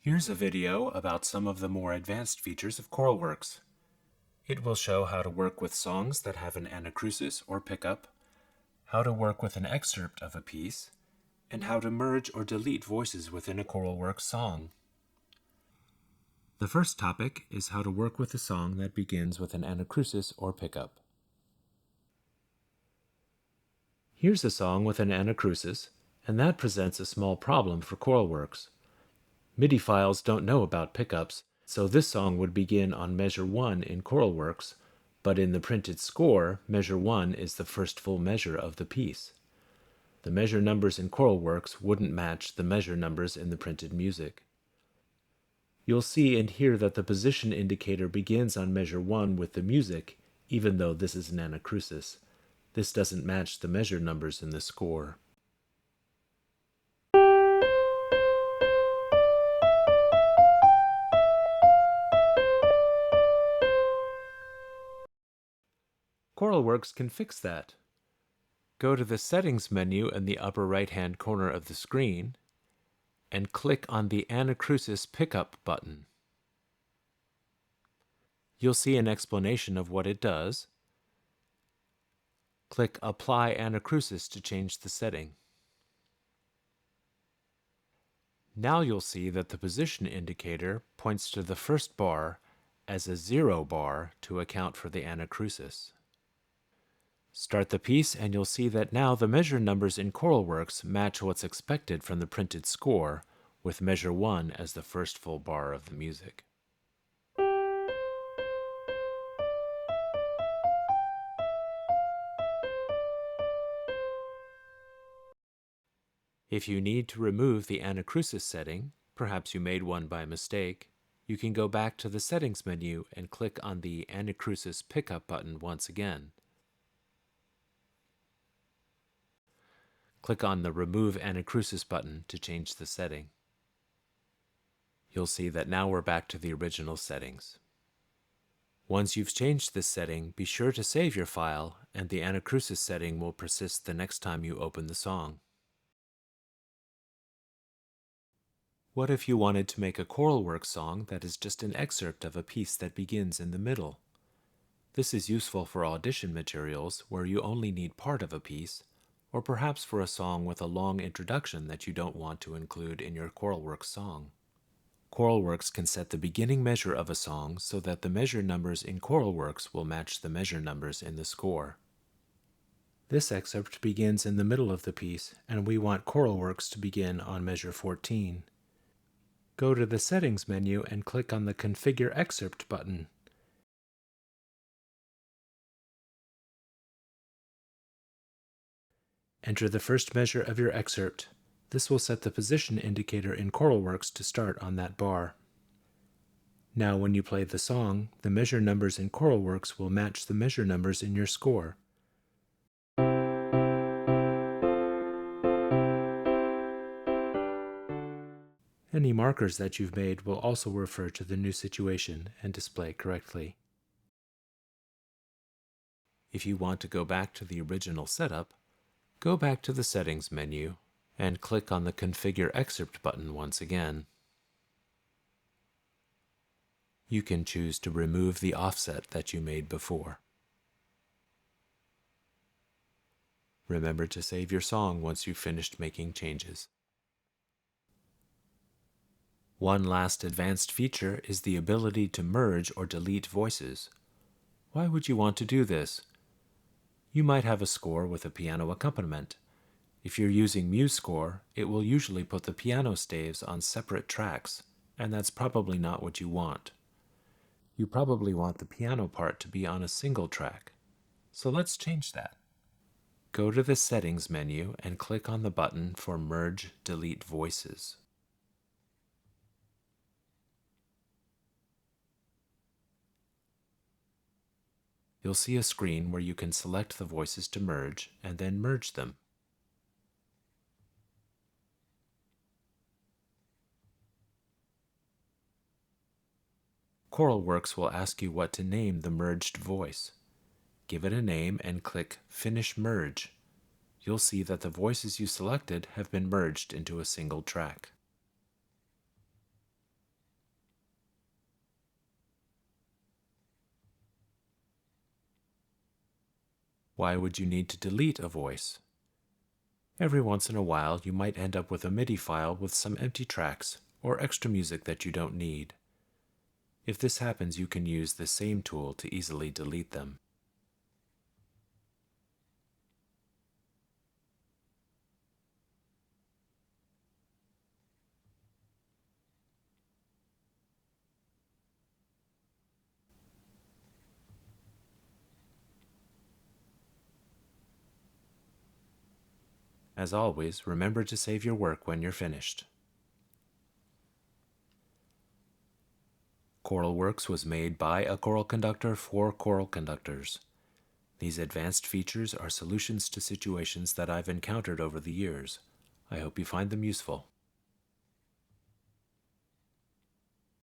Here's a video about some of the more advanced features of ChoralWorks. It will show how to work with songs that have an anacrusis or pickup, how to work with an excerpt of a piece, and how to merge or delete voices within a ChoralWorks song. The first topic is how to work with a song that begins with an anacrusis or pickup. Here's a song with an anacrusis, and that presents a small problem for ChoralWorks. MIDI files don't know about pickups, so this song would begin on measure 1 in ChoralWorks, but in the printed score, measure 1 is the first full measure of the piece. The measure numbers in ChoralWorks wouldn't match the measure numbers in the printed music. You'll see and hear that the position indicator begins on measure 1 with the music, even though this is an anacrusis. This doesn't match the measure numbers in the score. ChoralWorks can fix that. Go to the Settings menu in the upper right-hand corner of the screen and click on the Anacrusis Pickup button. You'll see an explanation of what it does. Click Apply Anacrusis to change the setting. Now you'll see that the position indicator points to the first bar as a 0 bar to account for the anacrusis. Start the piece and you'll see that now the measure numbers in ChoralWorks match what's expected from the printed score, with measure 1 as the first full bar of the music. If you need to remove the anacrusis setting, perhaps you made one by mistake, you can go back to the Settings menu and click on the Anacrusis Pickup button once again. Click on the Remove Anacrusis button to change the setting. You'll see that now we're back to the original settings. Once you've changed this setting, be sure to save your file, and the anacrusis setting will persist the next time you open the song. What if you wanted to make a ChoralWorks song that is just an excerpt of a piece that begins in the middle? This is useful for audition materials where you only need part of a piece, or perhaps for a song with a long introduction that you don't want to include in your ChoralWorks song. ChoralWorks can set the beginning measure of a song so that the measure numbers in ChoralWorks will match the measure numbers in the score. This excerpt begins in the middle of the piece, and we want ChoralWorks to begin on measure 14. Go to the Settings menu and click on the Configure Excerpt button. Enter the first measure of your excerpt. This will set the position indicator in ChoralWorks to start on that bar. Now when you play the song, the measure numbers in ChoralWorks will match the measure numbers in your score. Any markers that you've made will also refer to the new situation and display correctly. If you want to go back to the original setup, go back to the Settings menu and click on the Configure Excerpt button once again. You can choose to remove the offset that you made before. Remember to save your song once you've finished making changes. One last advanced feature is the ability to merge or delete voices. Why would you want to do this? You might have a score with a piano accompaniment. If you're using MuseScore, it will usually put the piano staves on separate tracks, and that's probably not what you want. You probably want the piano part to be on a single track. So let's change that. Go to the Settings menu and click on the button for Merge Delete Voices. You'll see a screen where you can select the voices to merge and then merge them. ChoralWorks will ask you what to name the merged voice. Give it a name and click Finish Merge. You'll see that the voices you selected have been merged into a single track. Why would you need to delete a voice? Every once in a while, you might end up with a MIDI file with some empty tracks or extra music that you don't need. If this happens, you can use the same tool to easily delete them. As always, remember to save your work when you're finished. ChoralWorks was made by a choral conductor for choral conductors. These advanced features are solutions to situations that I've encountered over the years. I hope you find them useful.